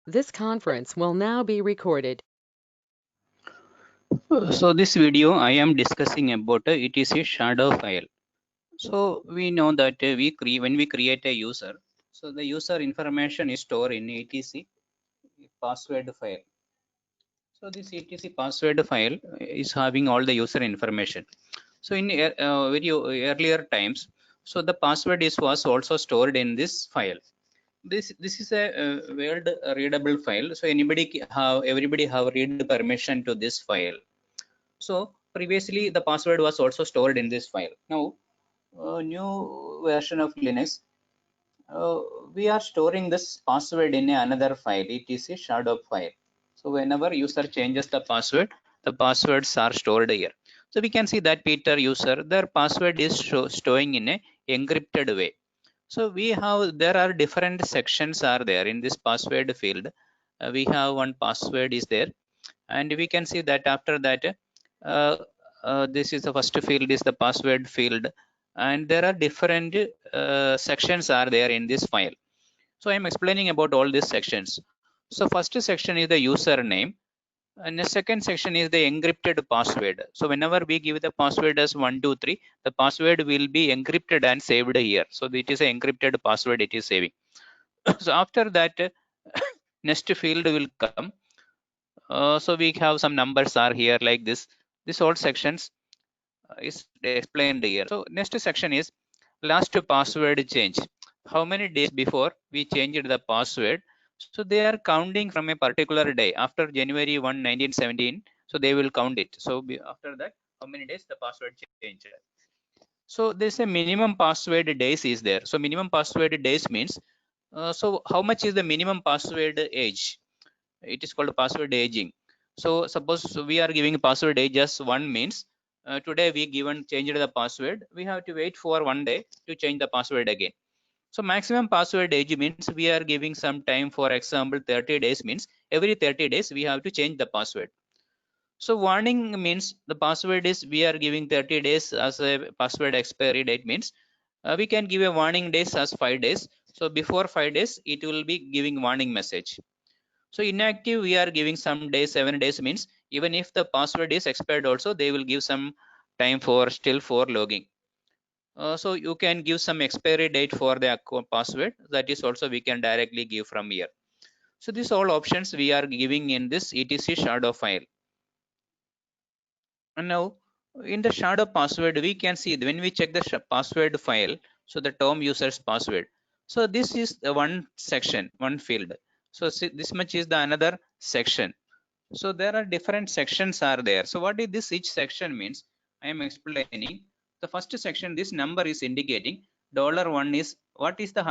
This conference will now be recorded. So this video I am discussing about it is a shadow file. So we know that when we create a user, so the user information is stored in etc password file. So this etc password file is having all the user information. So in very earlier times, so the password was also stored in this file. This is a world readable file. So everybody have read permission to this file. So previously the password was also stored in this file. Now, new version of Linux, uh, we are storing this password in another file. It is a shadow file. So whenever user changes the password, the passwords are stored here. So we can see that Peter user, their password is storing in a encrypted way. So there are different sections are there in this password field. We have one password is there, and we can see that after that uh, this is the first field is the password field, and there are different sections are there in this file. So I'm explaining about all these sections. So first section is the username, and the second section is the encrypted password. So whenever we give the password as 123, the password will be encrypted and saved here. So it is an encrypted password it is saving. So after that next field will come. So we have some numbers are here like this. This all sections is explained here. So next section is last password change. How many days before we changed the password? So they are counting from a particular day after January 1, 1917. So they will count it. So after that, how many days the password changed? So there's a minimum password days is there. So minimum password days means so how much is the minimum password age? It is called password aging. So suppose we are giving password age as 1 means today we given changed the password, we have to wait for 1 day to change the password again. So maximum password age means we are giving some time, for example 30 days means every 30 days we have to change the password. So warning means the password is we are giving 30 days as a password expiry date means we can give a warning days as 5 days. So before 5 days it will be giving warning message. So inactive we are giving some days, 7 days means even if the password is expired also they will give some time for still for logging. So you can give some expiry date for the account password, that is also we can directly give from here. So these all options we are giving in this etc shadow file. And now in the shadow password we can see when we check the password file, so the term users password, so this is the one section, one field. So see, this much is the another section. So there are different sections are there. So what is this each section means? I am explaining. The first section, this number is indicating $1 is what is the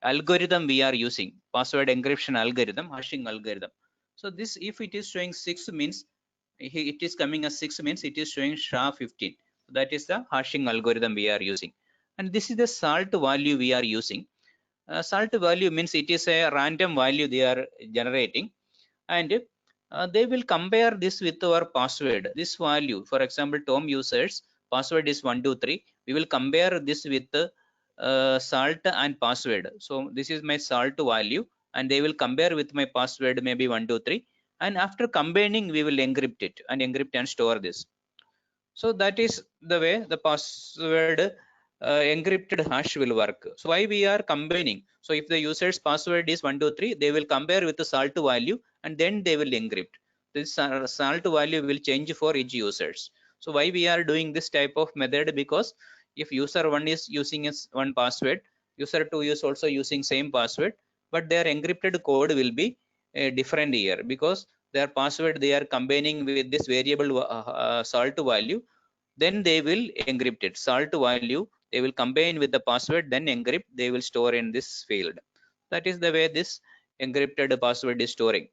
algorithm we are using, password encryption algorithm, hashing algorithm. So this if it is showing 6 means it is coming as 6 means it is showing SHA-15. That is the hashing algorithm we are using. And this is the salt value we are using. Salt value means it is a random value they are generating, and they will compare this with our password, this value. For example, Tom users password is 123, we will compare this with salt and password. So this is my salt value and they will compare with my password maybe 123, and after combining we will encrypt it and encrypt and store this. So that is the way the password encrypted hash will work. So why we are combining? So if the user's password is 123, they will compare with the salt value and then they will encrypt. This salt value will change for each users. So why we are doing this type of method? Because if user 1 is using one password, user 2 is also using same password, but their encrypted code will be different here because their password they are combining with this variable salt value, then they will encrypt it. Salt value they will combine with the password, then encrypt, they will store in this field. That is the way this encrypted password is storing.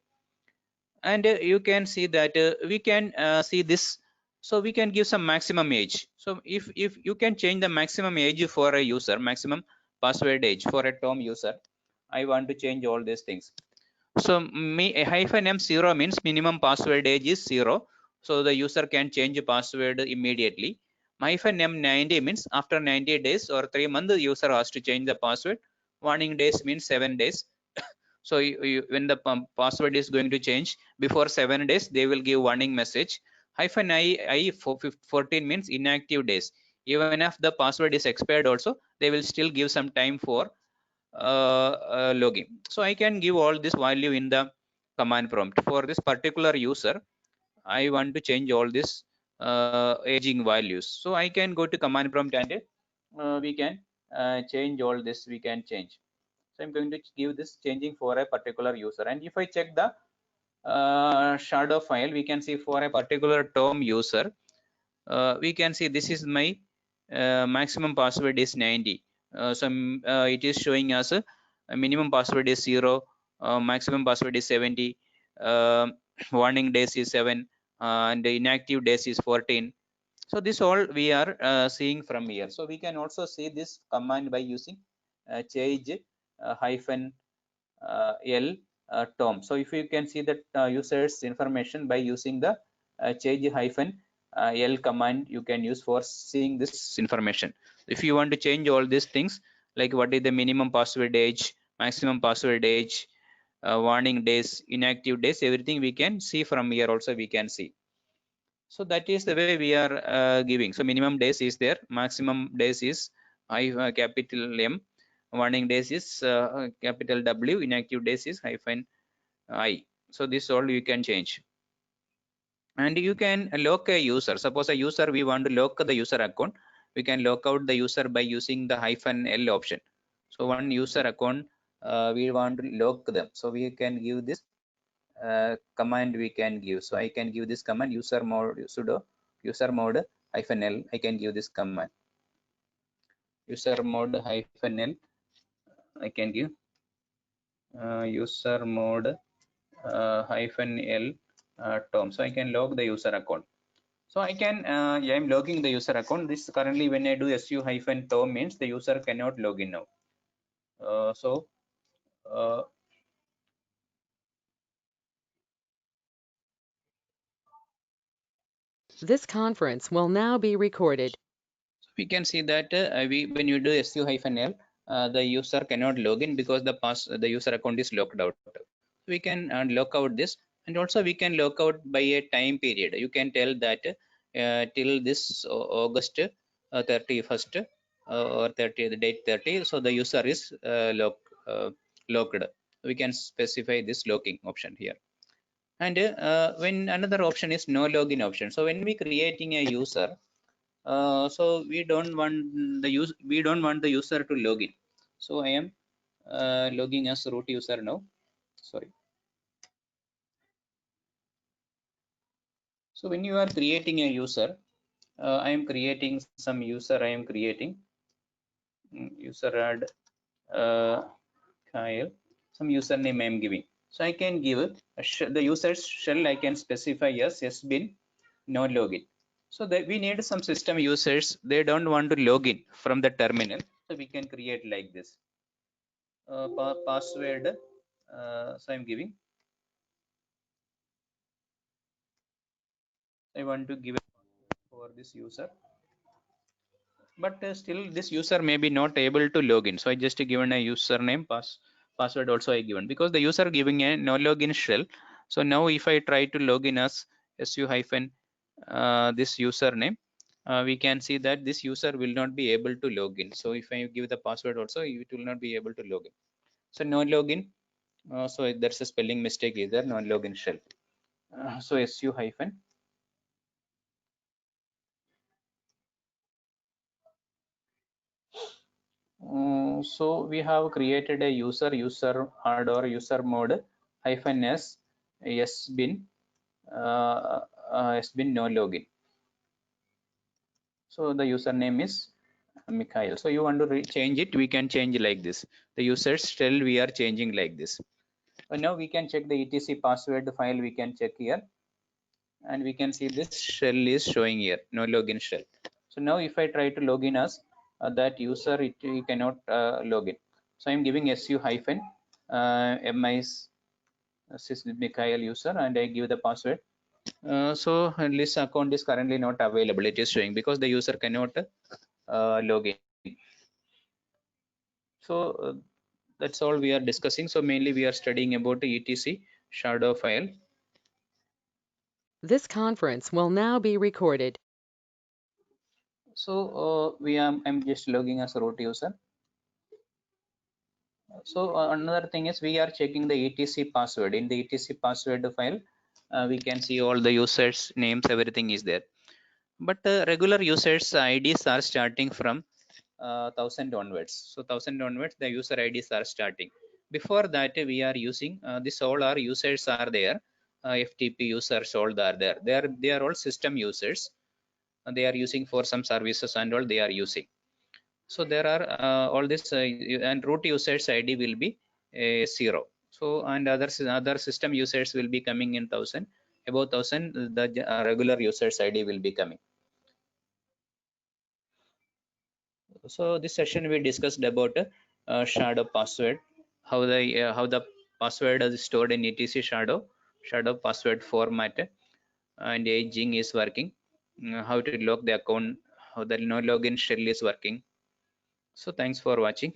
And you can see that we can see this. So we can give some maximum age. So if you can change the maximum age for a user, maximum password age for a Tom user, I want to change all these things. So -m0 means minimum password age is 0. So the user can change password immediately. -m90 means after 90 days or 3 months, the user has to change the password. Warning days means 7 days. So when the password is going to change before 7 days, they will give warning message. -I 14 means inactive days. Even if the password is expired also, they will still give some time for login. So I can give all this value in the command prompt. For this particular user, I want to change all this aging values. So I can go to command prompt and we can change all this. We can change. So I'm going to give this changing for a particular user. And if I check the shadow file, we can see for a particular Tom user, we can see this is my maximum password is 90. It is showing us a minimum password is 0, maximum password is 70, uh, warning days is 7, and the inactive days is 14. So this all we are seeing from here. So we can also see this command by using change hyphen L Tom. So if you can see that user's information by using the change hyphen L command, you can use for seeing this information. If you want to change all these things, like what is the minimum password age, maximum password age, warning days, inactive days, everything we can see from here also we can see. So that is the way we are giving. So minimum days is there, maximum days is capital M, warning days is capital W, inactive days is hyphen I. So this all you can change. And you can lock a user. Suppose a user, we want to lock the user account, we can lock out the user by using the hyphen L option. So one user account, we want to lock them, so we can give this command we can give. So I can give this command user mode sudo user mode hyphen L. I can give this command user mode hyphen L. I can give user mode hyphen L Tom. So I can log the user account. So I can yeah, I'm logging the user account. This currently when I do su hyphen Tom means the user cannot log in now. So This conference will now be recorded. we can see that when you do su hyphen L, the user cannot log in because the user account is locked out. We can lock out this, and also we can lock out by a time period. You can tell that till this August 31st or 30, the date 30, so the user is locked. We can specify this locking option here. And when another option is no login option. So when we creating a user, so we don't want the user to log in. So I am logging as root user now. Sorry. So when you are creating a user, I am creating some user. I am creating user add Kyle, some username I am giving. So I can give the user's shell. I can specify as sbin no login. So that we need some system users, they don't want to log in from the terminal. So we can create like this password. So I'm giving. I want to give it for this user, but still this user may be not able to log in. So I just given a username, password also I given, because the user giving a no login shell. So now if I try to log in as su hyphen this username, we can see that this user will not be able to log in. So if I give the password also, it will not be able to log in. So no login. So there's a spelling mistake either, no login shell. So su hyphen so we have created a user add or user mode hyphen s sbin sbin no login. So the username is Mikhail. So you want to change it, we can change like this. The user's shell we are changing like this. So now we can check the etc password file. We can check here, and we can see this shell is showing here, no login shell. So now if I try to log in as that user, it cannot log in. So I'm giving su hyphen mi Mikhail user, and I give the password. So this account is currently not available. It is showing because the user cannot log in. So That's all we are discussing. So mainly we are studying about etc shadow file. This conference will now be recorded. So I'm just logging as a root user. So another thing is we are checking the etc password. In the etc password file, we can see all the users names, everything is there. But regular users IDs are starting from 1000 onwards. So 1000 onwards, the user IDs are starting. Before that, we are using this. All our users are there. FTP users all are there. They are all system users. They are using for some services and all they are using. So there are all this and root users ID will be 0. So and other system users will be coming in 1000. Above 1000, the regular users ID will be coming. So this session we discussed about shadow password, how the password is stored in etc shadow password format, and aging is working, how to log the account, how the no login shell is working. So thanks for watching.